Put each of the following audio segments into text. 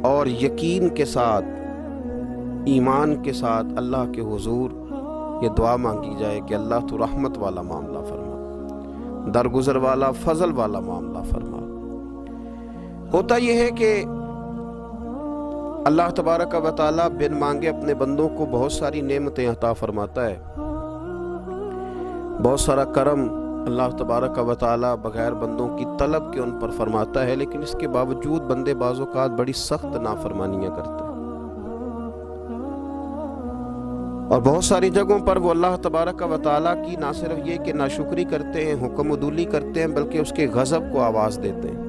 اور یقین کے ساتھ، ایمان کے ساتھ اللہ کے حضور یہ دعا مانگی جائے کہ اللہ تو رحمت والا معاملہ فرما، درگزر والا، فضل والا معاملہ فرما۔ ہوتا یہ ہے کہ اللہ تبارک و تعالیٰ بن مانگے اپنے بندوں کو بہت ساری نعمتیں عطا فرماتا ہے، بہت سارا کرم اللہ تبارک و تعالیٰ بغیر بندوں کی طلب کے ان پر فرماتا ہے، لیکن اس کے باوجود بندے بعض اوقات بڑی سخت نافرمانیاں کرتے ہیں، اور بہت ساری جگہوں پر وہ اللہ تبارک و تعالیٰ کی نہ صرف یہ کہ ناشکری کرتے ہیں، حکم عدولی کرتے ہیں، بلکہ اس کے غضب کو آواز دیتے ہیں۔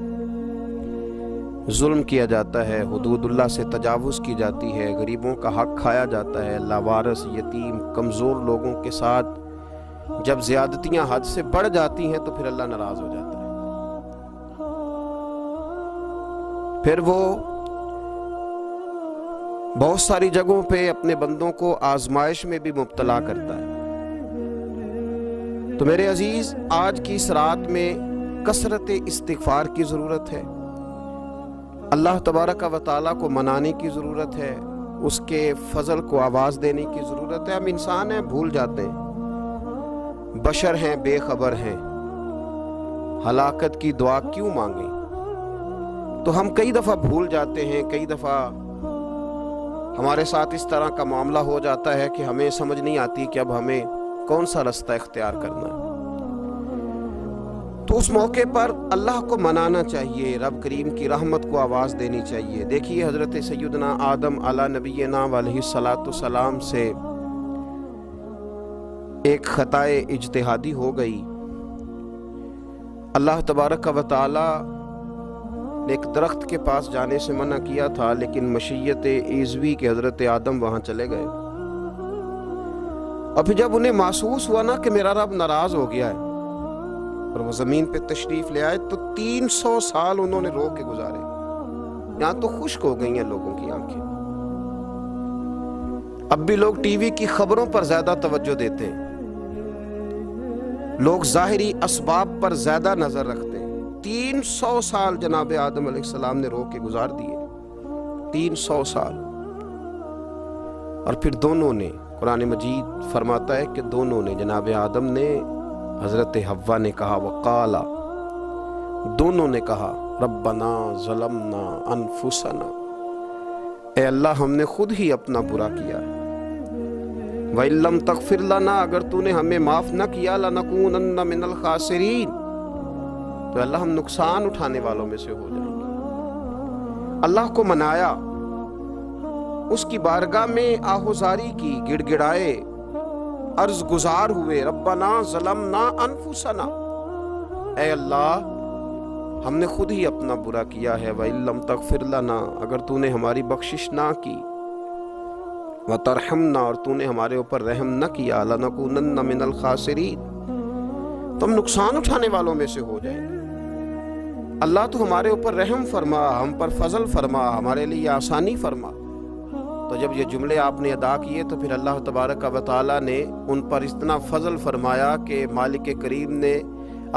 ظلم کیا جاتا ہے، حدود اللہ سے تجاوز کی جاتی ہے، غریبوں کا حق کھایا جاتا ہے، لاوارث، یتیم، کمزور لوگوں کے ساتھ جب زیادتیاں حد سے بڑھ جاتی ہیں تو پھر اللہ ناراض ہو جاتا ہے، پھر وہ بہت ساری جگہوں پہ اپنے بندوں کو آزمائش میں بھی مبتلا کرتا ہے۔ تو میرے عزیز، آج کی اس رات میں کثرت استغفار کی ضرورت ہے، اللہ تبارک و تعالیٰ کو منانے کی ضرورت ہے، اس کے فضل کو آواز دینے کی ضرورت ہے۔ ہم انسان ہیں، بھول جاتے ہیں، بشر ہیں، بے خبر ہیں، ہلاکت کی دعا کیوں مانگیں؟ تو ہم کئی دفعہ بھول جاتے ہیں، کئی دفعہ ہمارے ساتھ اس طرح کا معاملہ ہو جاتا ہے کہ ہمیں سمجھ نہیں آتی کہ اب ہمیں کون سا رستہ اختیار کرنا ہے۔ تو اس موقع پر اللہ کو منانا چاہیے، رب کریم کی رحمت کو آواز دینی چاہیے۔ دیکھیے حضرت سیدنا آدم علیہ نبینا علیہ الصلاۃ والسلام سے ایک خطائے اجتہادی ہو گئی۔ اللہ تبارک و تعالی نے ایک درخت کے پاس جانے سے منع کیا تھا، لیکن مشیت ایزوی کے حضرت آدم وہاں چلے گئے، اور پھر جب انہیں محسوس ہوا نا کہ میرا رب ناراض ہو گیا ہے اور وہ زمین پہ تشریف لے آئے، تو 300 سال انہوں نے رو کے گزارے۔ یہاں تو خشک ہو گئی ہیں لوگوں کی آنکھیں۔ اب بھی لوگ ٹی وی کی خبروں پر زیادہ توجہ دیتے ہیں، لوگ ظاہری اسباب پر زیادہ نظر رکھتے ہیں۔ 300 سال جناب آدم علیہ السلام نے رو کے گزار دیے، 300 سال۔ اور پھر دونوں نے، قرآن مجید فرماتا ہے کہ دونوں نے، جناب آدم نے، حضرت حوا نے کہا، وقالا، دونوں نے کہا، ربنا ظلمنا انفسنا، اے اللہ ہم نے خود ہی اپنا برا کیا ہے، وَإِن لَّمْ تَغْفِرْ لَنَا، اگر تو نے ہمیں معاف نہ کیا، لَنَكُونَنَّ مِنَ الْخَاسِرِينَ، تو اللہ ہم نقصان اٹھانے والوں میں سے ہو جائیں گے۔ اللہ کو منایا، اس کی بارگاہ میں آہوزاری کی، گڑ گڑائے، عرض گزار ہوئے، ربنا ظلمنا انفسنا، اے اللہ ہم نے خود ہی اپنا برا کیا ہے، وَإِن لَّمْ تَغْفِرْ لَنَا، اگر تو نے ہماری بخشش نہ کی، وَتَرْحَمْنَا، اور تو نے ہمارے اوپر رحم نہ کیا، لَنَكُونَنَّ مِنَ الْخَاسِرِينَ، تو ہم نقصان اٹھانے والوں میں سے ہو جائیں گے۔ اللہ تو ہمارے اوپر رحم فرما، ہم پر فضل فرما، ہمارے لیے آسانی فرما۔ تو جب یہ جملے آپ نے ادا کیے تو پھر اللہ تبارک و تعالیٰ نے ان پر اتنا فضل فرمایا کہ مالک کریم نے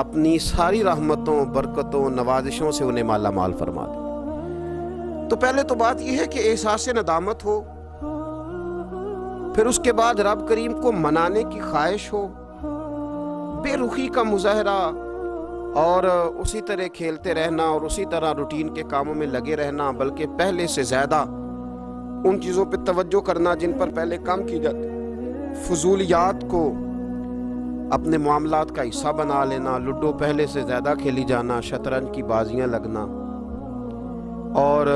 اپنی ساری رحمتوں، برکتوں، نوازشوں سے انہیں مالا مال فرما دیا۔ تو پہلے تو بات یہ ہے کہ احساس ندامت ہو، پھر اس کے بعد رب کریم کو منانے کی خواہش ہو، بے رخی کا مظاہرہ، اور اسی طرح کھیلتے رہنا اور اسی طرح روٹین کے کاموں میں لگے رہنا، بلکہ پہلے سے زیادہ ان چیزوں پہ توجہ کرنا جن پر پہلے کام کی جاتی، فضولیات کو اپنے معاملات کا حصہ بنا لینا، لوڈو پہلے سے زیادہ کھیلی جانا، شطرنج کی بازیاں لگنا، اور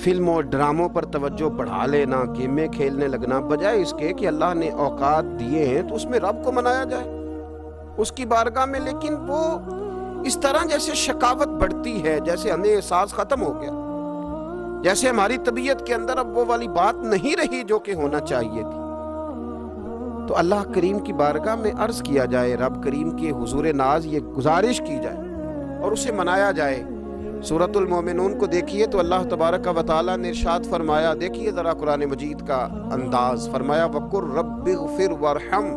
فلموں اور ڈراموں پر توجہ بڑھا لینا، گیمیں کھیلنے لگنا، بجائے اس کے کہ اللہ نے اوقات دیے ہیں تو اس میں رب کو منایا جائے اس کی بارگاہ میں۔ لیکن وہ اس طرح جیسے شکاوت بڑھتی ہے، جیسے ہمیں احساس ختم ہو گیا، جیسے ہماری طبیعت کے اندر اب وہ والی بات نہیں رہی جو کہ ہونا چاہیے تھی۔ تو اللہ کریم کی بارگاہ میں عرض کیا جائے، رب کریم کے حضور ناز یہ گزارش کی جائے اور اسے منایا جائے۔ سورۃ المومنون کو دیکھیے تو اللہ تبارک و تعالیٰ نے ارشاد فرمایا، دیکھیے ذرا قرآن مجید کا انداز، فرمایا وَقُلْ رَبِّ اغْفِرْ وَارْحَمْ،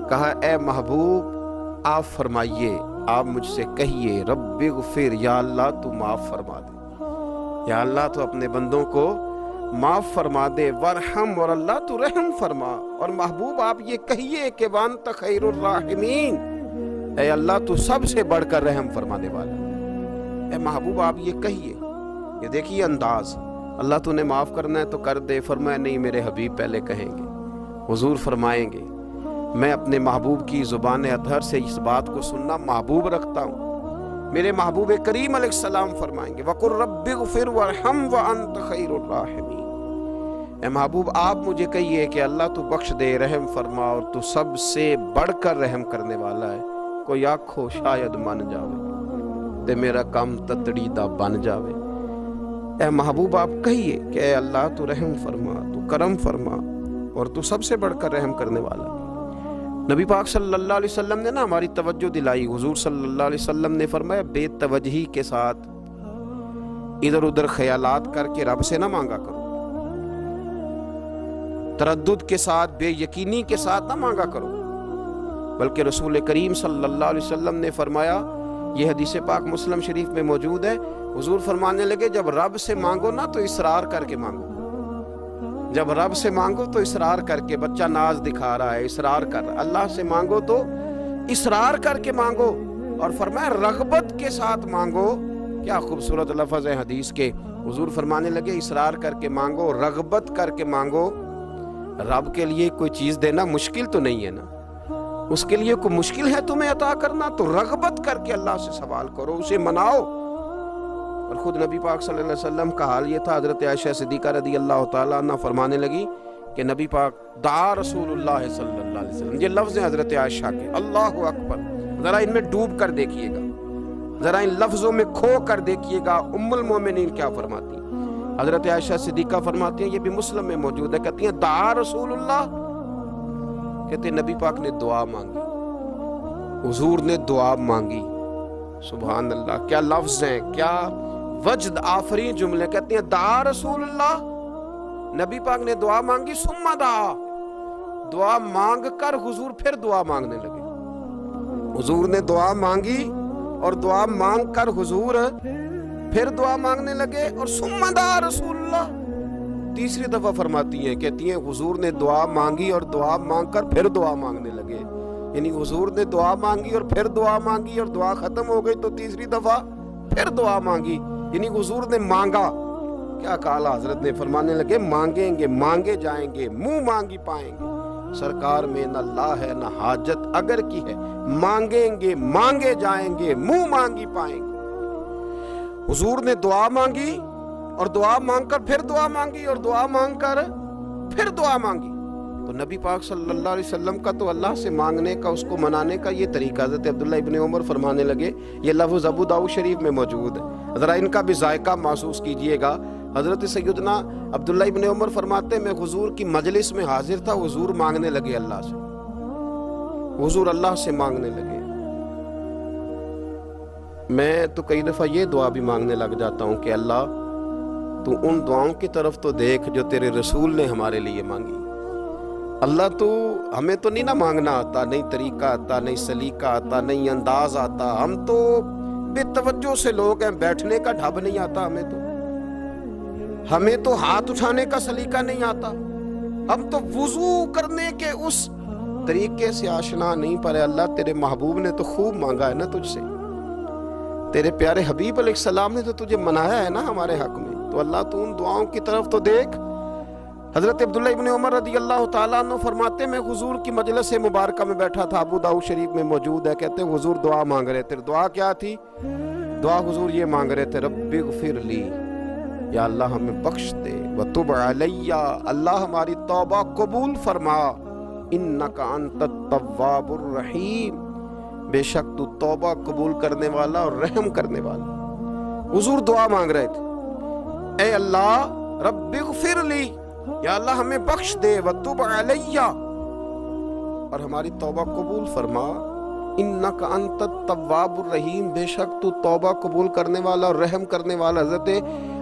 کہا اے محبوب آپ فرمائیے، آپ مجھ سے کہیے، رب اغفر، یا اللہ تو معاف فرما دے، یا اللہ تو اپنے بندوں کو معاف فرما دے، ورحم، اور اللہ تو رحم فرما۔ اور محبوب آپ یہ کہیے کہ وانت خیر الراحمین، اے اللہ تو سب سے بڑھ کر رحم فرمانے والا۔ اے محبوب آپ یہ کہیے، یہ دیکھیے انداز، اللہ تو نے معاف کرنا ہے تو کر دے، فرمایا نہیں میرے حبیب پہلے کہیں گے۔ حضور فرمائیں گے میں اپنے محبوب کی زبان اطہر سے اس بات کو سننا محبوب رکھتا ہوں۔ میرے محبوب کریم علیہ السلام فرمائیں گے وَقُلْ رَبِّ اغْفِرْ وَارْحَمْ وَأَنْتَ خَيْرُ الرَّاحِمِينَ۔ اے محبوب آپ مجھے کہیے کہ اللہ تو بخش دے، رحم فرما، اور تو سب سے بڑھ کر رحم کرنے والا ہے۔ کوئی آکھو شاید من جاوے تے میرا کام تتڑی دا بن جاوے۔ اے محبوب آپ کہیے کہ اے اللہ تو رحم فرما، تو کرم فرما، اور تو سب سے بڑھ کر رحم کرنے والا۔ نبی پاک صلی اللہ علیہ وسلم نے ہماری توجہ دلائی۔ حضور صلی اللہ علیہ وسلم نے فرمایا بے توجہی کے ساتھ ادھر ادھر خیالات کر کے رب سے نہ مانگا کرو، تردد کے ساتھ، بے یقینی کے ساتھ نہ مانگا کرو، بلکہ رسول کریم صلی اللہ علیہ وسلم نے فرمایا، یہ حدیث پاک مسلم شریف میں موجود ہے، حضور فرمانے لگے جب رب سے مانگو نا تو اصرار کر کے مانگو۔ جب رب سے مانگو تو اصرار کر کے، بچہ ناز دکھا رہا ہے اصرار کر رہا ہے، اللہ سے مانگو تو اصرار کر کے مانگو، اور فرمایا رغبت کے ساتھ مانگو۔ کیا خوبصورت لفظ ہے حدیث کے۔ حضور فرمانے لگے اصرار کر کے مانگو، رغبت کر کے مانگو۔ رب کے لیے کوئی چیز دینا مشکل تو نہیں ہے نا، اس کے لیے کوئی مشکل ہے تمہیں عطا کرنا؟ تو رغبت کر کے اللہ سے سوال کرو، اسے مناؤ۔ اور خود نبی پاک صلی اللہ علیہ وسلم کا حال یہ تھا، حضرت عائشہ صدیقہ رضی اللہ تعالیٰ عنہ فرمانے لگی کہ نبی پاک دعا رسول اللہ صلی اللہ علیہ وسلم، یہ لفظ ہیں حضرت عائشہ کے، اللہ اکبر، ذرا ان میں ڈوب کر دیکھیے گا، ذرا ان لفظوں میں کھو کر دیکھیے گا ام المومنین کیا فرماتی ہیں۔ حضرت عائشہ صدیقہ فرماتی ہیں، یہ بھی مسلم میں موجود ہے، کہتی ہیں دعا رسول اللہ، کہتے ہیں نبی پاک نے دعا مانگی، حضور نے دعا مانگی۔ سبحان اللہ، کیا لفظ ہیں، کیا وجد آفرین جملے۔ کہتے ہیں دعا رسول اللہ، نبی پاک نے دعا مانگی، ثم دعا، دعا مانگ کر حضور پھر دعا مانگنے لگے۔ حضور نے دعا مانگی اور دعا مانگ کر حضور پھر دعا مانگنے لگے، اور ثم دعا رسول اللہ تیسری دفعہ فرماتی ہیں، کہتی ہیں حضور نے دعا مانگی اور دعا مانگ کر پھر دعا مانگنے لگے، یعنی حضور نے دعا مانگی اور پھر دعا مانگی، اور دعا ختم ہو گئی تو تیسری دفعہ پھر دعا مانگی، یعنی حضور نے مانگا۔ کیا کہا حضرت نے، فرمانے لگے مانگیں گے مانگے جائیں گے، منہ مانگی پائیں گے، سرکار میں نہ لا ہے نہ حاجت اگر کی ہے، مانگیں گے مانگے جائیں گے، منہ مانگی پائیں گے۔ حضور نے دعا مانگی اور دعا مانگ کر پھر دعا مانگی، اور دعا مانگ کر پھر دعا مانگی۔ تو نبی پاک صلی اللہ علیہ وسلم کا تو اللہ سے مانگنے کا، اس کو منانے کا یہ طریقہ۔ حضرت عبداللہ ابن عمر فرمانے لگے، یہ لفظ ابو داؤد شریف میں موجود ہے، ذرا ان کا بھی ذائقہ محسوس کیجئے گا۔ حضرت سیدنا عبداللہ ابن عمر فرماتے ہیں میں حضور کی مجلس میں حاضر تھا، حضور مانگنے لگے اللہ سے، حضور اللہ سے مانگنے لگے۔ میں تو کئی دفعہ یہ دعا بھی مانگنے لگ جاتا ہوں کہ اللہ تو ان دعاؤں کی طرف تو دیکھ جو تیرے رسول نے ہمارے لیے مانگی۔ اللہ تو ہمیں تو نہیں نہ مانگنا آتا، نہیں طریقہ آتا، نہیں سلیقہ آتا، نہیں انداز آتا، ہم تو بے توجہ سے لوگ ہیں، بیٹھنے کا ڈھب نہیں آتا ہمیں تو ہاتھ اٹھانے کا سلیقہ نہیں آتا، ہم تو وضو کرنے کے اس طریقے سے آشنا نہیں، پر اللہ تیرے محبوب نے تو خوب مانگا ہے نا تجھ سے، تیرے پیارے حبیب علیہ السلام نے تو تجھے منایا ہے نا ہمارے حق میں، تو اللہ تو ان دعاؤں کی طرف تو دیکھ۔ حضرت عبداللہ ابن عمر رضی اللہ تعالیٰ عنہ فرماتے میں حضور کی مجلس مبارکہ میں بیٹھا تھا، ابو داؤد شریف میں موجود ہے، کہتے ہیں حضور دعا مانگ رہے تھے۔ دعا کیا تھی؟ دعا حضور یہ مانگ رہے تھے، رب اغفر لی، یا اللہ ہمیں بخش دے، وتب علی، اللہ ہماری توبہ قبول فرما، انک انت التواب الرحیم، بے شک تو توبہ قبول کرنے والا اور رحم کرنے والا۔ حضور دعا مانگ رہے تھے، اے اللہ رب اغفر لی، یا اللہ ہمیں بخش دے، وتب علی، اور ہماری توبہ قبول فرما، انک انت التواب الرحیم، بے شک تو توبہ قبول کرنے والا اور رحم کرنے والا۔ حضرت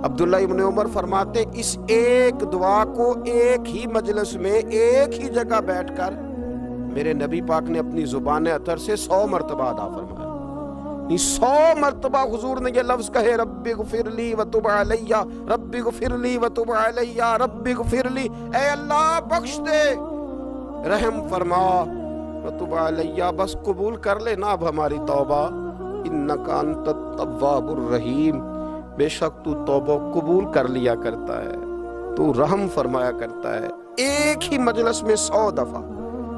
عبداللہ ابن عمر فرماتے اس ایک دعا کو ایک ہی مجلس میں ایک ہی جگہ بیٹھ کر میرے نبی پاک نے اپنی زبان اطہر سے 100 مرتبہ ادا فرمایا۔ 100 مرتبہ حضور نے یہ لفظ کہے رب اغفر لی وتب علیہ، رب اغفر لی وتب علیہ، رب اغفر لی، اے اللہ بخش دے، رحم فرما، وتب علیہ، بس قبول کر لے نا اب ہماری توبہ، انک انت التواب الرحیم، بے شک تو توبہ قبول کر لیا کرتا ہے، تو رحم فرمایا کرتا ہے۔ ایک ہی مجلس میں 100 دفعہ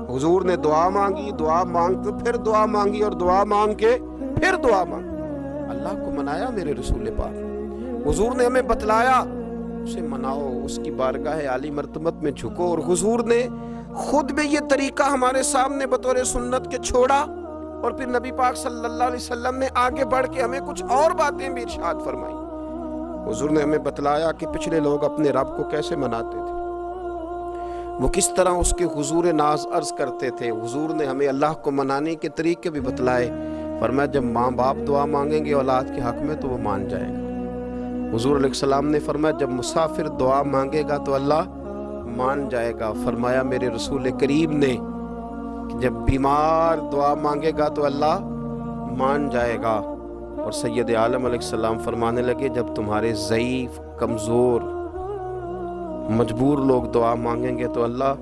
حضور نے دعا مانگی، دعا مانگ کے پھر دعا مانگی، اور دعا مانگ کے پھر دعا مانگی، اللہ کو منایا میرے رسول پاک، حضور نے ہمیں بتلایا، اسے مناؤ، اس کی بارگاہ عالی مرتبت میں جھکو، اور حضور نے خود بھی یہ طریقہ ہمارے سامنے بطور سنت کے چھوڑا، اور پھر نبی پاک صلی اللہ علیہ وسلم نے آگے بڑھ کے ہمیں کچھ اور باتیں بھی ارشاد فرمائی۔ حضور نے ہمیں بتلایا کہ پچھلے لوگ اپنے رب کو کیسے مناتے تھے، وہ کس طرح اس کے حضور ناز عرض کرتے تھے۔ حضور نے ہمیں اللہ کو منانے کے طریقے بھی بتلائے، فرمایا جب ماں باپ دعا مانگیں گے اولاد کے حق میں تو وہ مان جائے گا۔ حضور علیہ السلام نے فرمایا جب مسافر دعا مانگے گا تو اللہ مان جائے گا۔ فرمایا میرے رسول کریم نے کہ جب بیمار دعا مانگے گا تو اللہ مان جائے گا۔ اور سید عالم علیہ السلام فرمانے لگے جب تمہارے ضعیف، کمزور، مجبور لوگ دعا مانگیں گے تو اللہ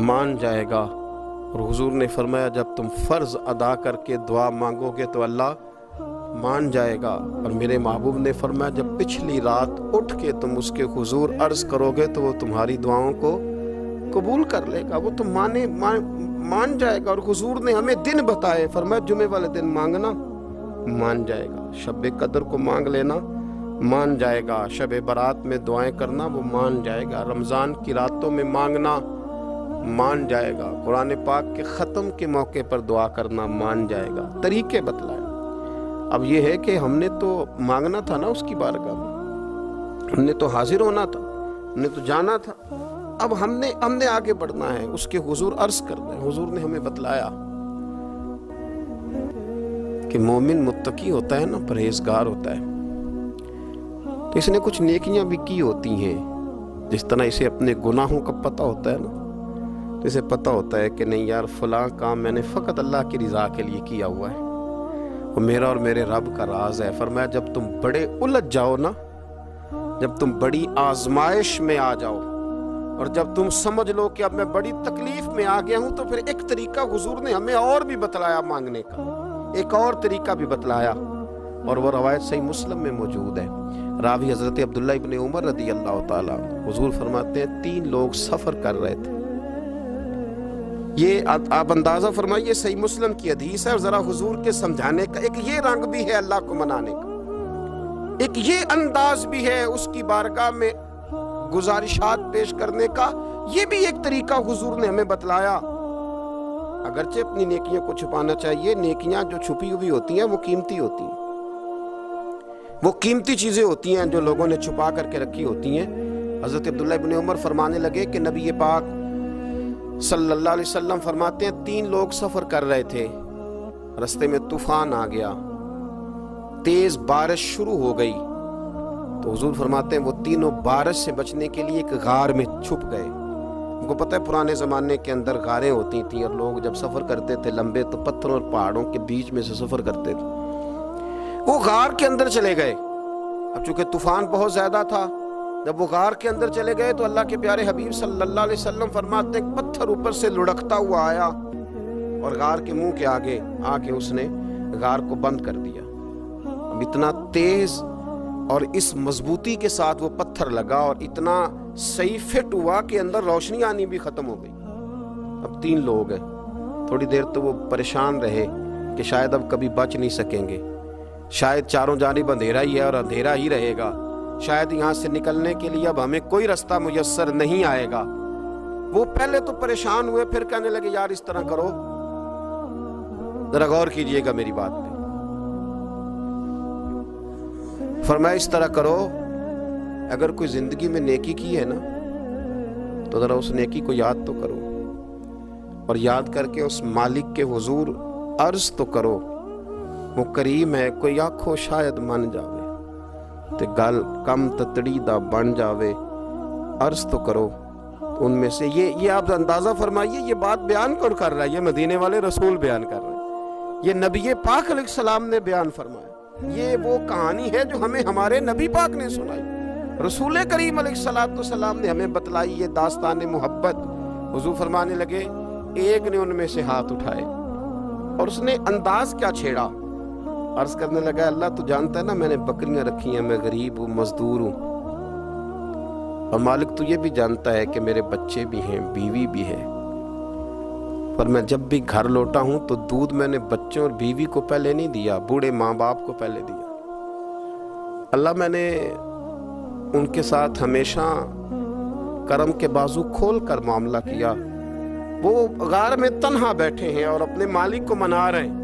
مان جائے گا۔ اور حضور نے فرمایا جب تم فرض ادا کر کے دعا مانگو گے تو اللہ مان جائے گا۔ اور میرے محبوب نے فرمایا جب پچھلی رات اٹھ کے تم اس کے حضور عرض کرو گے تو وہ تمہاری دعاؤں کو قبول کر لے گا، وہ تم مان جائے گا۔ اور حضور نے ہمیں دن بتائے، فرمایا جمعے والے دن مانگنا مان جائے گا، شب قدر کو مانگ لینا مان جائے گا، شب برات میں دعائیں کرنا وہ مان جائے گا، رمضان کی راتوں میں مانگنا مان جائے گا، قرآن پاک کے ختم کے موقع پر دعا کرنا مان جائے گا۔ طریقے بتلائے۔ اب یہ ہے کہ ہم نے تو مانگنا تھا نا اس کی بارگاہ میں، ہم نے تو حاضر ہونا تھا، ہم نے تو جانا تھا، اب ہم نے آگے بڑھنا ہے، اس کے حضور عرض کرنا ہے۔ حضور نے ہمیں بتلایا کہ مومن متقی ہوتا ہے نا، پرہیزگار ہوتا ہے، تو اس نے کچھ نیکیاں بھی کی ہوتی ہیں، جس طرح اسے اپنے گناہوں کا پتہ ہوتا ہے نا، تو اسے پتہ ہوتا ہے کہ نہیں یار فلاں کام میں نے فقط اللہ کی رضا کے لیے کیا ہوا ہے، وہ میرا اور میرے رب کا راز ہے۔ فرمایا جب تم بڑے الجھ جاؤ نا، جب تم بڑی آزمائش میں آ جاؤ، اور جب تم سمجھ لو کہ اب میں بڑی تکلیف میں آ گیا ہوں، تو پھر ایک طریقہ حضور نے ہمیں اور بھی بتلایا مانگنے کا، ایک اور طریقہ بھی بتلایا، اور وہ روایت صحیح مسلم میں موجود ہے۔ راوی حضرت عبداللہ ابن عمر رضی اللہ تعالیٰ، حضور فرماتے ہیں 3 لوگ سفر کر رہے تھے، یہ آپ اندازہ فرمائیے صحیح مسلم کی حدیث ہے، اور ذرا حضور کے سمجھانے کا ایک یہ رنگ بھی ہے اللہ کو منانے کا، ایک یہ انداز بھی ہے اس کی بارگاہ میں گزارشات پیش کرنے کا، یہ بھی ایک طریقہ حضور نے ہمیں بتلایا۔ اگرچہ اپنی نیکیوں کو چھپانا چاہیے، نیکیاں جو چھپی ہوئی ہوتی ہیں وہ قیمتی ہوتی ہیں، وہ قیمتی چیزیں ہوتی ہیں جو لوگوں نے چھپا کر کے رکھی ہوتی ہیں۔ حضرت عبداللہ ابن عمر فرمانے لگے کہ نبی پاک صلی اللہ علیہ وسلم فرماتے ہیں 3 لوگ سفر کر رہے تھے، رستے میں طوفان آ گیا، تیز بارش شروع ہو گئی، تو حضور فرماتے ہیں وہ تینوں بارش سے بچنے کے لیے ایک غار میں چھپ گئے۔ ان کو پتہ ہے پرانے زمانے کے اندر غاریں ہوتی تھیں، اور لوگ جب سفر کرتے تھے لمبے تو پتھروں اور پہاڑوں کے بیچ میں سے سفر کرتے تھے، وہ غار کے اندر چلے گئے۔ اب چونکہ طوفان بہت زیادہ تھا، جب وہ غار کے اندر چلے گئے تو اللہ کے پیارے حبیب صلی اللہ علیہ وسلم فرماتے ہیں پتھر اوپر سے لڑکتا ہوا آیا اور غار کے منہ کے آگے آ کے اس نے غار کو بند کر دیا۔ اب اتنا تیز اور اس مضبوطی کے ساتھ وہ پتھر لگا اور اتنا صحیح فٹ ہوا کہ اندر روشنی آنی بھی ختم ہو گئی۔ اب 3 لوگ ہیں، تھوڑی دیر تو وہ پریشان رہے کہ شاید اب کبھی بچ نہیں سکیں گے، شاید چاروں جانب اندھیرا ہی ہے اور اندھیرا ہی رہے گا، شاید یہاں سے نکلنے کے لیے اب ہمیں کوئی رستہ میسر نہیں آئے گا۔ وہ پہلے تو پریشان ہوئے، پھر کہنے لگے یار اس طرح کرو، ذرا غور کیجئے گا میری بات پہ۔ فرمایا اس طرح کرو، اگر کوئی زندگی میں نیکی کی ہے نا تو ذرا اس نیکی کو یاد تو کرو، اور یاد کر کے اس مالک کے حضور عرض تو کرو، وہ کریم ہے، کوئی آنکھو شاید من جاوے تے گل کم تتڑی دا بن جاوے، عرض تو کرو۔ ان میں سے یہ آپ اندازہ فرمائیے، یہ بات بیان کون کر رہا ہے؟ یہ مدینے والے رسول بیان کر رہے ہیں، یہ نبی پاک علیہ السلام نے بیان فرمایا. یہ وہ کہانی ہے جو ہمیں ہمارے نبی پاک نے سنائی. رسول کریم علیہ السلام نے ہمیں بتلائی یہ داستان محبت. حضور فرمانے لگے ایک نے ان میں سے ہاتھ اٹھائے اور اس نے انداز کیا چھیڑا. عرض کرنے لگا اللہ تو جانتا ہے نا میں نے بکریاں رکھی ہیں, میں غریب ہوں, مزدور ہوں, اور مالک تو یہ بھی جانتا ہے کہ میرے بچے بھی ہیں, بیوی بھی ہے, پر میں جب بھی گھر لوٹا ہوں تو دودھ میں نے بچوں اور بیوی کو پہلے نہیں دیا, بوڑھے ماں باپ کو پہلے دیا. اللہ میں نے ان کے ساتھ ہمیشہ کرم کے بازو کھول کر معاملہ کیا. وہ غار میں تنہا بیٹھے ہیں اور اپنے مالک کو منا رہے ہیں.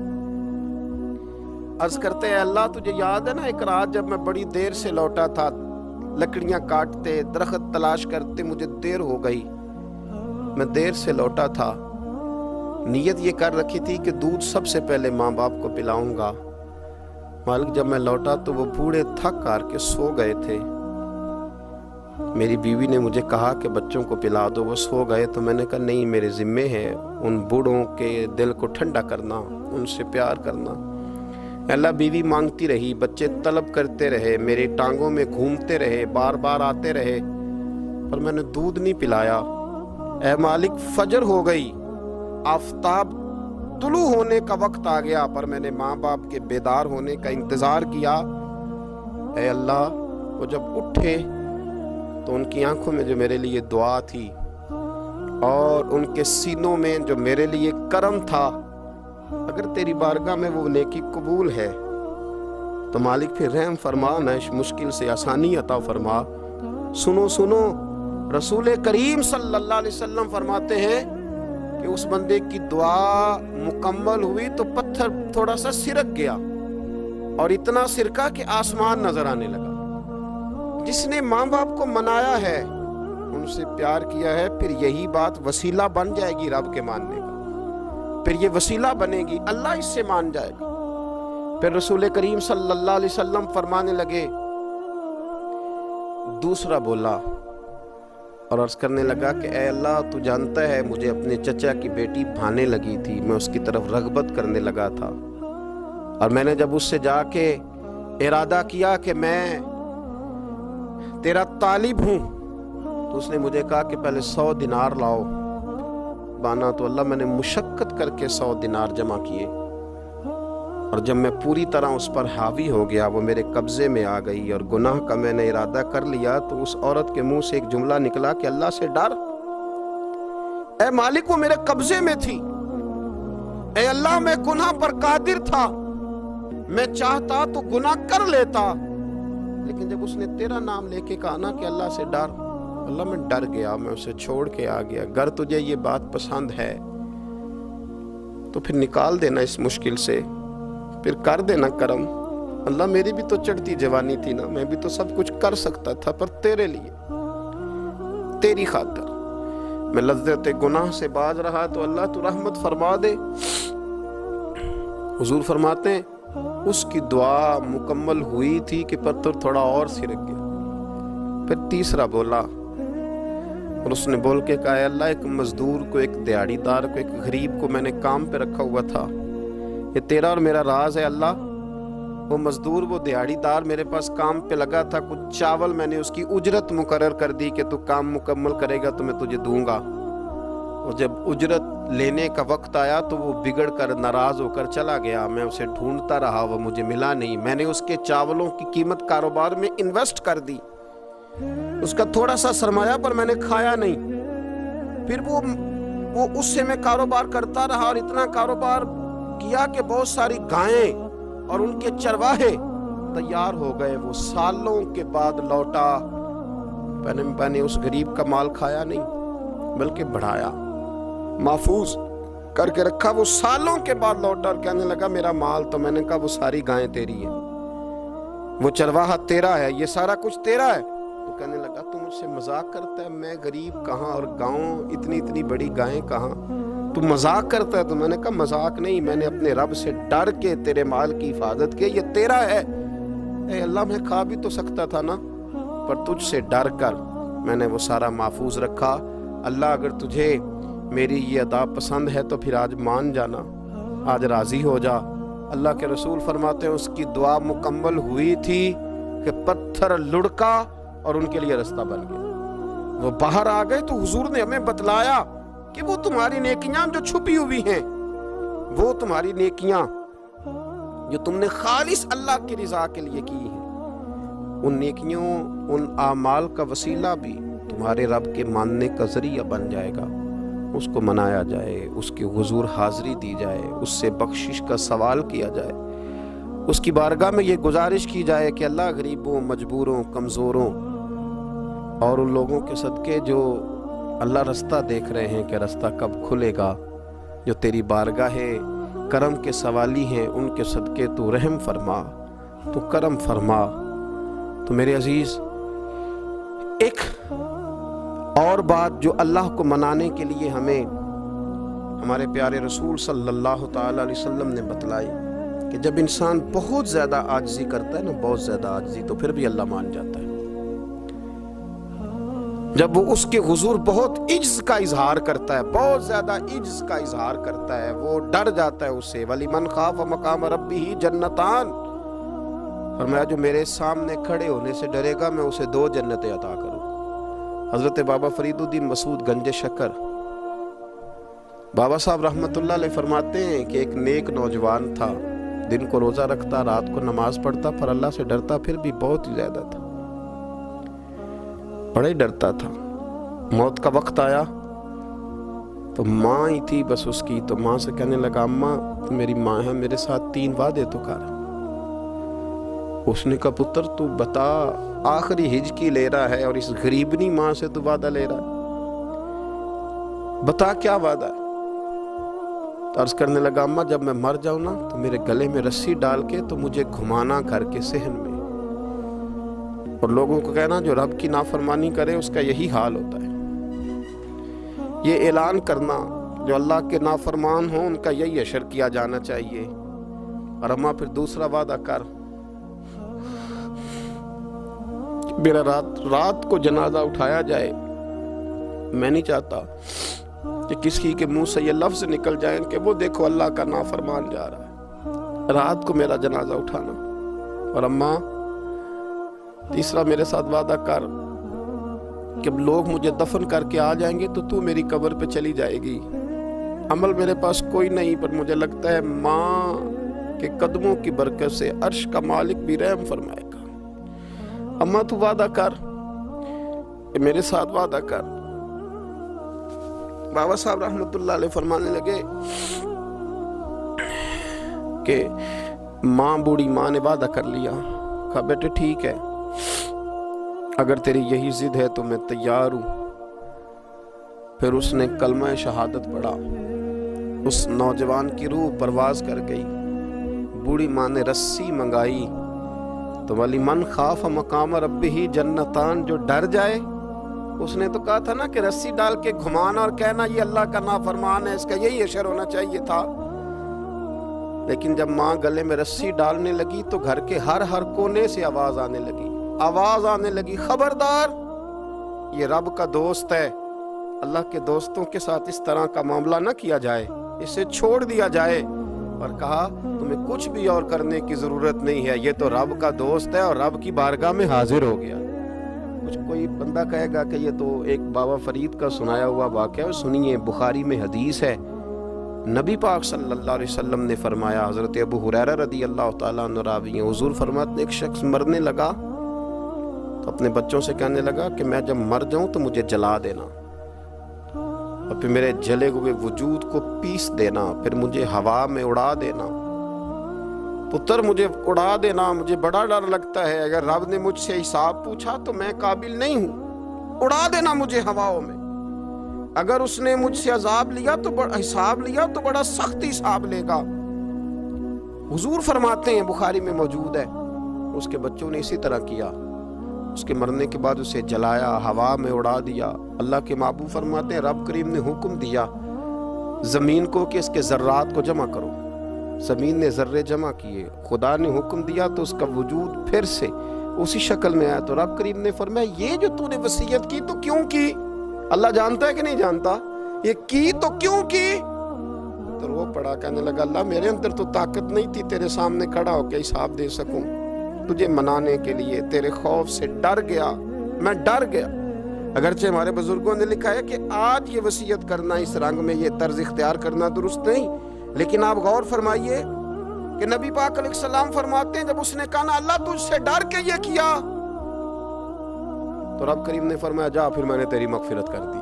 عرض کرتے ہیں اللہ تجھے یاد ہے نا ایک رات جب میں بڑی دیر سے لوٹا تھا, لکڑیاں کاٹتے, درخت تلاش کرتے, مجھے دیر ہو گئی, میں دیر سے لوٹا تھا, نیت یہ کر رکھی تھی کہ دودھ سب سے پہلے ماں باپ کو پلاؤں گا. مالک جب میں لوٹا تو وہ بوڑھے تھک کر کے سو گئے تھے. میری بیوی نے مجھے کہا کہ بچوں کو پلا دو, وہ سو گئے. تو میں نے کہا نہیں, میرے ذمے ہے ان بوڑھوں کے دل کو ٹھنڈا کرنا, ان سے پیار کرنا. اللہ بیوی مانگتی رہی, بچے طلب کرتے رہے, میری ٹانگوں میں گھومتے رہے, بار بار آتے رہے, پر میں نے دودھ نہیں پلایا. اے مالک فجر ہو گئی, آفتاب طلوع ہونے کا وقت آ گیا, پر میں نے ماں باپ کے بیدار ہونے کا انتظار کیا. اے اللہ وہ جب اٹھے تو ان کی آنکھوں میں جو میرے لیے دعا تھی اور ان کے سینوں میں جو میرے لیے کرم تھا, اگر تیری بارگاہ میں وہ نیکی قبول ہے تو مالک پھر رحم فرما, نہ اس مشکل سے آسانی عطا فرما. سنو سنو, رسول کریم صلی اللہ علیہ وسلم فرماتے ہیں کہ اس بندے کی دعا مکمل ہوئی تو پتھر تھوڑا سا سرک گیا, اور اتنا سرکا کہ آسمان نظر آنے لگا. جس نے ماں باپ کو منایا ہے, ان سے پیار کیا ہے, پھر یہی بات وسیلہ بن جائے گی رب کے ماننے کا, پھر یہ وسیلہ بنے گی, اللہ اس سے مان جائے گا. پھر رسول کریم صلی اللہ علیہ وسلم فرمانے لگے, دوسرا بولا اور عرض کرنے لگا کہ اے اللہ تو جانتا ہے مجھے اپنے چچا کی بیٹی بھانے لگی تھی, میں اس کی طرف رغبت کرنے لگا تھا, اور میں نے جب اس سے جا کے ارادہ کیا کہ میں تیرا طالب ہوں, تو اس نے مجھے کہا کہ پہلے 100 دینار لاؤ. بانا تو اللہ میں نے مشقت کر کے 100 دینار جمع کیے, اور جب میں پوری طرح اس پر حاوی ہو گیا, وہ میرے قبضے میں آ گئی اور گناہ کا میں نے ارادہ کر لیا, تو اس عورت کے منہ سے ایک جملہ نکلا کہ اللہ سے ڈر. اے مالک وہ میرے قبضے میں تھی, اے اللہ میں گناہ پر قادر تھا, میں چاہتا تو گناہ کر لیتا, لیکن جب اس نے تیرا نام لے کے کہا نا کہ اللہ سے ڈر, اللہ میں ڈر گیا, میں اسے چھوڑ کے آ گیا. اگر تجھے یہ بات پسند ہے تو پھر نکال دینا اس مشکل سے, پھر کر دینا کرم. اللہ میری بھی تو چڑھتی جوانی تھی نا, میں بھی تو سب کچھ کر سکتا تھا, پر تیرے لیے, تیری خاطر میں لذت گناہ سے باز رہا, تو اللہ تو رحمت فرما دے. حضور فرماتے ہیں اس کی دعا مکمل ہوئی تھی کہ پتھر تھوڑا اور سرک گیا. پھر تیسرا بولا اور اس نے بول کے کہا, اے اللہ ایک مزدور کو, ایک دیہڑی دار کو, ایک غریب کو میں نے کام پہ رکھا ہوا تھا, یہ تیرا اور میرا راز ہے اللہ. وہ مزدور, وہ دیہڑی دار میرے پاس کام پہ لگا تھا, کچھ چاول میں نے اس کی اجرت مقرر کر دی کہ تو کام مکمل کرے گا تو میں تجھے دوں گا. اور جب اجرت لینے کا وقت آیا تو وہ بگڑ کر ناراض ہو کر چلا گیا. میں اسے ڈھونڈتا رہا, وہ مجھے ملا نہیں. میں نے اس کے چاولوں کی قیمت کاروبار میں انویسٹ کر دی, اس کا تھوڑا سا سرمایہ, پر میں نے کھایا نہیں. پھر وہ اس سے میں کاروبار کرتا رہا, اور اتنا کاروبار کیا کہ بہت ساری گائیں اور ان کے چرواہے تیار ہو گئے. وہ سالوں کے بعد لوٹا, میں نے اس غریب کا مال کھایا نہیں بلکہ بڑھایا, محفوظ کر کے رکھا. وہ سالوں کے بعد لوٹا اور کہنے لگا میرا مال, تو میں نے کہا وہ ساری گائیں تیری ہیں, وہ چرواہا تیرا ہے, یہ سارا کچھ تیرا ہے. تو کہنے لگا تو مجھ سے مذاق کرتا ہے, میں غریب کہاں اور گاؤں اتنی بڑی گائیں کہاں, تو مذاق کرتا ہے. تو میں نے کہا مذاق نہیں, میں نے اپنے رب سے ڈر کے تیرے مال کی حفاظت کی, یہ تیرا ہے. اے اللہ میں کھا بھی تو سکتا تھا نا, پر تجھ سے ڈر کر میں نے وہ سارا محفوظ رکھا. اللہ اگر تجھے میری یہ ادا پسند ہے تو پھر آج مان جانا, آج راضی ہو جا۔ اللہ کے رسول فرماتے ہیں اس کی دعا مکمل ہوئی تھی کہ پتھر لڑکا اور ان کے لیے رستہ بن گیا۔ وہ باہر آ گئے تو حضور نے ہمیں بتلایا کہ وہ تمہاری نیکیاں جو چھپی ہوئی ہیں، وہ تمہاری نیکیاں جو تم نے خالص اللہ کی رضا کے لیے کی ہیں، ان نیکیوں، ان اعمال کا وسیلہ بھی تمہارے رب کے ماننے کا ذریعہ بن جائے گا۔ اس کو منایا جائے، اس کے حضور حاضری دی جائے، اس سے بخشش کا سوال کیا جائے، اس کی بارگاہ میں یہ گزارش کی جائے کہ اللہ غریبوں، مجبوروں، کمزوروں اور ان لوگوں کے صدقے جو اللہ رستہ دیکھ رہے ہیں کہ رستہ کب کھلے گا، جو تیری بارگاہ کرم کے سوالی ہیں، ان کے صدقے تو رحم فرما، تو کرم فرما۔ تو میرے عزیز، ایک اور بات جو اللہ کو منانے کے لیے ہمیں ہمارے پیارے رسول صلی اللہ تعالی علیہ وسلم نے بتلائی کہ جب انسان بہت زیادہ عاجزی کرتا ہے نا، بہت زیادہ عاجزی، تو پھر بھی اللہ مان جاتا ہے۔ جب وہ اس کے حضور بہت عجز کا اظہار کرتا ہے، بہت زیادہ عجز کا اظہار کرتا ہے، وہ ڈر جاتا ہے اس سے۔ وَلِمَنْ خَافَ مَقَامَ رَبِّهِ جَنَّتَانِ، فرمایا جو میرے سامنے کھڑے ہونے سے ڈرے گا میں اسے 2 جنتیں عطا کروں۔ حضرت بابا فرید الدین مسعود گنج شکر بابا صاحب رحمت اللہ علیہ فرماتے ہیں کہ ایک نیک نوجوان تھا، دن کو روزہ رکھتا، رات کو نماز پڑھتا، پر اللہ سے ڈرتا پھر بھی بہت ہی زیادہ تھا، بڑا ہی ڈرتا تھا۔ موت کا وقت آیا تو ماں ہی تھی بس اس کی، تو ماں سے کہنے لگا اماں تو میری ماں ہے، میرے ساتھ 3 وعدے تو کر۔ اس نے کہا پتر تو بتا، آخری ہج کی لے رہا ہے اور اس غریبنی ماں سے تو وعدہ لے رہا ہے، بتا کیا وعدہ ہے؟ تو عرض کرنے لگا اماں جب میں مر جاؤں نا تو میرے گلے میں رسی ڈال کے تو مجھے گھمانا گھر کے صحن میں، اور لوگوں کو کہنا جو رب کی نافرمانی کرے اس کا یہی حال ہوتا ہے۔ یہ اعلان کرنا جو اللہ کے نافرمان ہوں ان کا یہی اشر کیا جانا چاہیے۔ اور اماں پھر دوسرا وعدہ کر، میرا رات کو جنازہ اٹھایا جائے، میں نہیں چاہتا کہ کسی کے منہ سے یہ لفظ نکل جائیں کہ وہ دیکھو اللہ کا نافرمان جا رہا ہے، رات کو میرا جنازہ اٹھانا۔ اور اماں تیسرا میرے ساتھ وعدہ کر کہ لوگ مجھے دفن کر کے آ جائیں گے تو میری قبر پہ چلی جائے گی، عمل میرے پاس کوئی نہیں، پر مجھے لگتا ہے ماں کے قدموں کی برکت سے عرش کا مالک بھی رحم فرمائے گا۔ اماں تو وعدہ کر کہ میرے ساتھ وعدہ کر۔ بابا صاحب رحمت اللہ علیہ فرمانے لگے کہ ماں، بوڑھی ماں نے وعدہ کر لیا۔ کہا بیٹے ٹھیک ہے، اگر تیری یہی ضد ہے تو میں تیار ہوں۔ پھر اس نے کلمہ شہادت پڑھا، اس نوجوان کی روح پرواز کر گئی۔ بوڑھی ماں نے رسی منگائی تو وَلِمَنْ خَافَ مَقَامَ رَبِّهِ جَنَّتَانِ، جو ڈر جائے، اس نے تو کہا تھا نا کہ رسی ڈال کے گھمانا اور کہنا یہ اللہ کا نافرمان ہے، اس کا یہی اشر ہونا چاہیے تھا۔ لیکن جب ماں گلے میں رسی ڈالنے لگی تو گھر کے ہر کونے سے آواز آنے لگی، خبردار یہ رب کا دوست ہے، اللہ کے دوستوں کے ساتھ اس طرح کا معاملہ نہ کیا جائے، اسے چھوڑ دیا جائے۔ اور کہا تمہیں کچھ بھی اور کرنے کی ضرورت نہیں ہے، یہ تو رب کا دوست ہے اور رب کی بارگاہ میں حاضر ہو گیا۔ کچھ کوئی بندہ کہے گا کہ یہ تو ایک بابا فرید کا سنایا ہوا واقعہ ہے، سنیے، بخاری میں حدیث ہے، نبی پاک صلی اللہ علیہ وسلم نے فرمایا، حضرت ابو ہریرہ رضی اللہ تعالیٰ عنہ راوی ہیں، حضور فرماتے ایک شخص مرنے لگا تو اپنے بچوں سے کہنے لگا کہ میں جب مر جاؤں تو مجھے جلا دینا، اور پھر میرے جلے ہوئے وجود کو پیس دینا، پھر مجھے ہوا میں اڑا دینا۔ پتر مجھے اڑا دینا، مجھے بڑا ڈر لگتا ہے، اگر رب نے مجھ سے حساب پوچھا تو میں قابل نہیں ہوں، اڑا دینا مجھے ہواؤں میں۔ اگر اس نے مجھ سے عذاب لیا تو حساب لیا تو بڑا سخت حساب لے گا۔ حضور فرماتے ہیں، بخاری میں موجود ہے، اس کے بچوں نے اسی طرح کیا، اس کے مرنے کے بعد اسے جلایا، ہوا میں اڑا دیا۔ اللہ کے محبوب فرماتے ہیں رب کریم نے حکم دیا زمین کو کہ اس کے ذرات کو جمع کرو، زمین نے ذرے جمع کیے، خدا نے حکم دیا تو اس کا وجود پھر سے اسی شکل میں آیا۔ تو رب کریم نے فرمایا یہ جو تو نے وصیت کی تو کیوں کی؟ اللہ جانتا ہے کہ نہیں جانتا؟ یہ کی تو کیوں کی؟ تو رو پڑا، کہنے لگا اللہ میرے اندر تو طاقت نہیں تھی تیرے سامنے کھڑا ہو کے حساب دے سکوں، تجھے منانے کے لیے تیرے خوف سے ڈر گیا، میں ڈر گیا۔ اگرچہ ہمارے بزرگوں نے لکھا ہے کہ آج یہ وصیت کرنا، اس رنگ میں یہ طرز اختیار کرنا درست نہیں، لیکن آپ غور فرمائیے کہ نبی پاک علیہ السلام فرماتے ہیں جب اس نے کہا نا اللہ تجھ سے ڈر کے یہ کیا، تو رب کریم نے فرمایا جا پھر میں نے تیری مغفرت کر دی،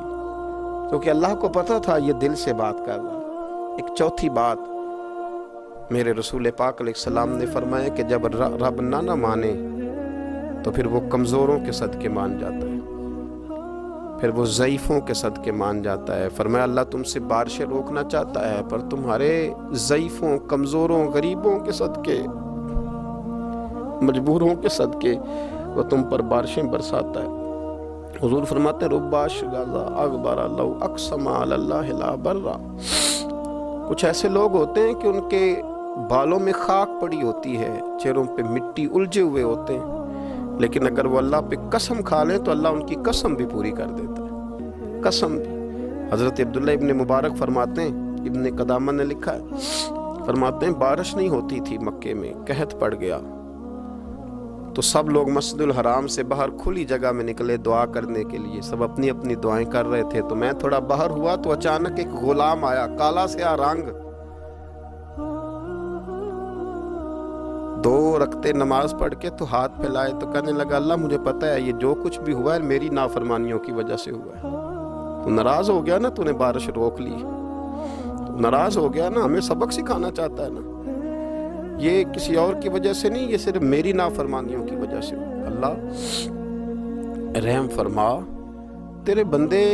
کیونکہ اللہ کو پتا تھا یہ دل سے بات کر رہا۔ ایک چوتھی بات میرے رسول پاک علیہ السلام نے فرمایا کہ جب رب نہ مانے تو پھر وہ کمزوروں کے صدقے مان جاتا ہے، پھر وہ ضعیفوں کے صدقے مان جاتا ہے۔ فرمایا اللہ تم سے بارشیں روکنا چاہتا ہے پر تمہارے ضعیفوں، کمزوروں، غریبوں کے صدقے، مجبوروں کے صدقے وہ تم پر بارشیں برساتا ہے۔ حضور فرماتے ہیں ربا شغازہ اغبر لو اقسم علی اللہ لا برا۔ کچھ ایسے لوگ ہوتے ہیں کہ ان کے بالوں میں خاک پڑی ہوتی ہے، چہروں پہ مٹی الجھے ہوئے ہوتے ہیں، لیکن اگر وہ اللہ پہ قسم کھا لیں تو اللہ ان کی قسم بھی پوری کر دیتا ہے، قسم بھی۔ حضرت عبداللہ ابن مبارک فرماتے ہیں، ابن قدامہ نے لکھا ہے، فرماتے ہیں بارش نہیں ہوتی تھی مکے میں، قحط پڑ گیا تو سب لوگ مسجد الحرام سے باہر کھلی جگہ میں نکلے دعا کرنے کے لیے، سب اپنی اپنی دعائیں کر رہے تھے، تو میں تھوڑا باہر ہوا تو اچانک ایک غلام آیا، کالا سیاہ رنگ، 2 رکعتیں نماز پڑھ کے تو ہاتھ پھیلائے تو کہنے لگا اللہ مجھے پتہ ہے یہ جو کچھ بھی ہوا ہے میری نافرمانیوں کی وجہ سے ہوا ہے، تو ناراض ہو گیا نا، تو نے بارش روک لی، تو ناراض ہو گیا نا، ہمیں سبق سکھانا چاہتا ہے نا، یہ کسی اور کی وجہ سے نہیں، یہ صرف میری نافرمانیوں کی وجہ سے ہوا۔ اللہ رحم فرما، تیرے بندے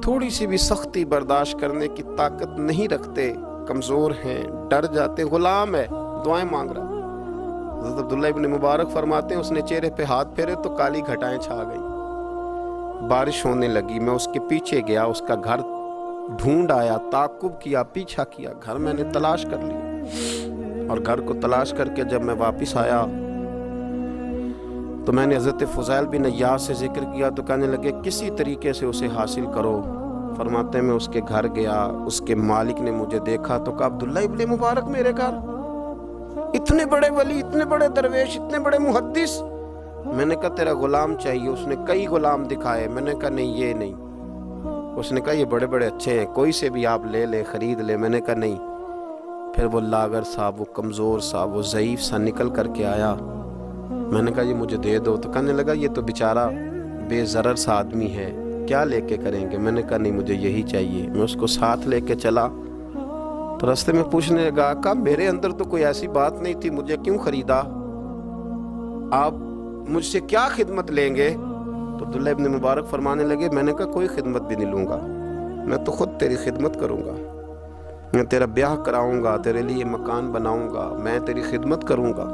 تھوڑی سی بھی سختی برداشت کرنے کی طاقت نہیں رکھتے، کمزور ہیں، ڈر جاتے، غلام ہے، دعائیں مانگ رہا ہے۔ حضرت عبداللہ ابن مبارک فرماتے ہیں اس نے چہرے پہ ہاتھ پھیرے تو کالی گھٹائیں چھا گئی، بارش ہونے لگی، میں اس کے پیچھے گیا، اس کا گھر ڈھونڈ آیا، تعقب کیا، پیچھا کیا، گھر میں نے تلاش کر لیا، اور گھر کو تلاش کر کے جب میں واپس آیا تو میں نے حضرت فضیل بن عیاض سے ذکر کیا تو کہنے لگے کسی طریقے سے اسے حاصل کرو۔ فرماتے ہیں میں اس کے گھر گیا، اس کے مالک نے مجھے دیکھا تو کہا عبداللہ ابن مبارک میرے گھر، اتنے بڑے ولی، اتنے بڑے درویش، اتنے بڑے محدث۔ میں نے کہا تیرا غلام چاہیے، اس نے کئی غلام دکھائے، میں نے کہا نہیں یہ نہیں، اس نے کہا یہ بڑے بڑے اچھے ہیں، کوئی سے بھی آپ لے لے، خرید لے، میں نے کہا نہیں۔ پھر وہ لاغر صاحب، وہ کمزور صاحب، وہ ضعیف سا نکل کر کے آیا، میں نے کہا یہ مجھے دے دو، تو کہنے لگا یہ تو بیچارہ بے ضرر سا آدمی ہے، کیا لے کے کریں گے؟ میں نے کہا نہیں مجھے یہی چاہیے۔ میں اس کو ساتھ لے کے چلا تو رستے میں پوچھنے لگا آقا میرے اندر تو کوئی ایسی بات نہیں تھی، مجھے کیوں خریدا؟ آپ مجھ سے کیا خدمت لیں گے؟ تو عبداللہ ابن مبارک فرمانے لگے میں نے کہا کوئی خدمت بھی نہیں لوں گا، میں تو خود تیری خدمت کروں گا، میں تیرا بیاہ کراؤں گا، تیرے لیے مکان بناؤں گا، میں تیری خدمت کروں گا،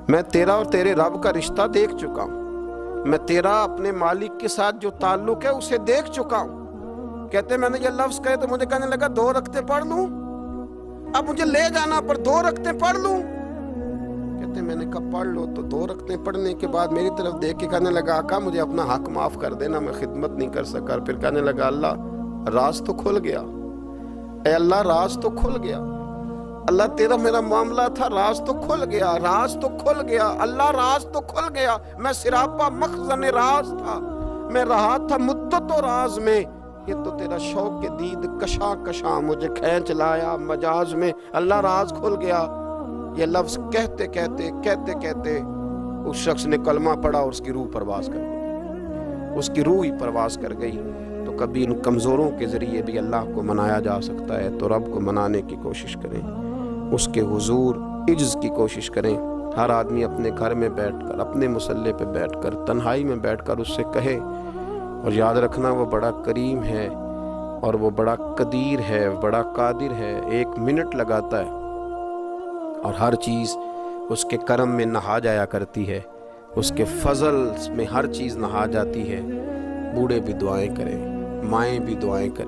میں تیرا اور تیرے رب کا رشتہ دیکھ چکا ہوں، میں تیرا اپنے مالک کے ساتھ جو تعلق ہے اسے دیکھ چکا ہوں۔ کہتے میں نے یہ لفظ کہے تو مجھے کہنے لگا 2 رکعتیں پڑھ لوں، اب مجھے لے جانا پر 2 رکعتیں پڑھ لوں؟ کہتے میں نے کہا پڑھ لو، تو 2 رکعتیں پڑھنے کے بعد میری طرف دیکھ کے کہنے لگا آقا مجھے اپنا حق معاف کر دینا، میں خدمت نہیں کر سکا۔ پھر کہنے لگا اللہ راز تو کھل گیا، اے اللہ راز تو کھل گیا، اللہ تیرا میرا معاملہ تھا، راز تو کھل گیا، راز تو کھل گیا، اللہ راز تو کھل گیا، میں سراپا مخزن راز تھا، میں رہا تھا مدت و راز میں، یہ تو تیرا شوق کے دید کشاں کشاں مجھے کھینچ لایا مجاز میں، اللہ راز کھل گیا۔ یہ لفظ کہتے کہتے کہتے کہتے اس شخص نے کلمہ پڑھا اور اس کی روح پرواز کر گئی، اس کی روح ہی پرواز کر گئی۔ تو کبھی ان کمزوروں کے ذریعے بھی اللہ کو منایا جا سکتا ہے، تو رب کو منانے کی کوشش کریں، اس کے حضور عجز کی کوشش کریں۔ ہر آدمی اپنے گھر میں بیٹھ کر، اپنے مصلے پہ بیٹھ کر، تنہائی میں بیٹھ کر اس سے کہے، اور یاد رکھنا وہ بڑا کریم ہے اور وہ بڑا قدیر ہے، بڑا قادر ہے، 1 منٹ لگاتا ہے اور ہر چیز اس کے کرم میں نہا جایا کرتی ہے، اس کے فضل میں ہر چیز نہا جاتی ہے۔ بوڑھے بھی دعائیں کریں، مائیں بھی دعائیں کریں۔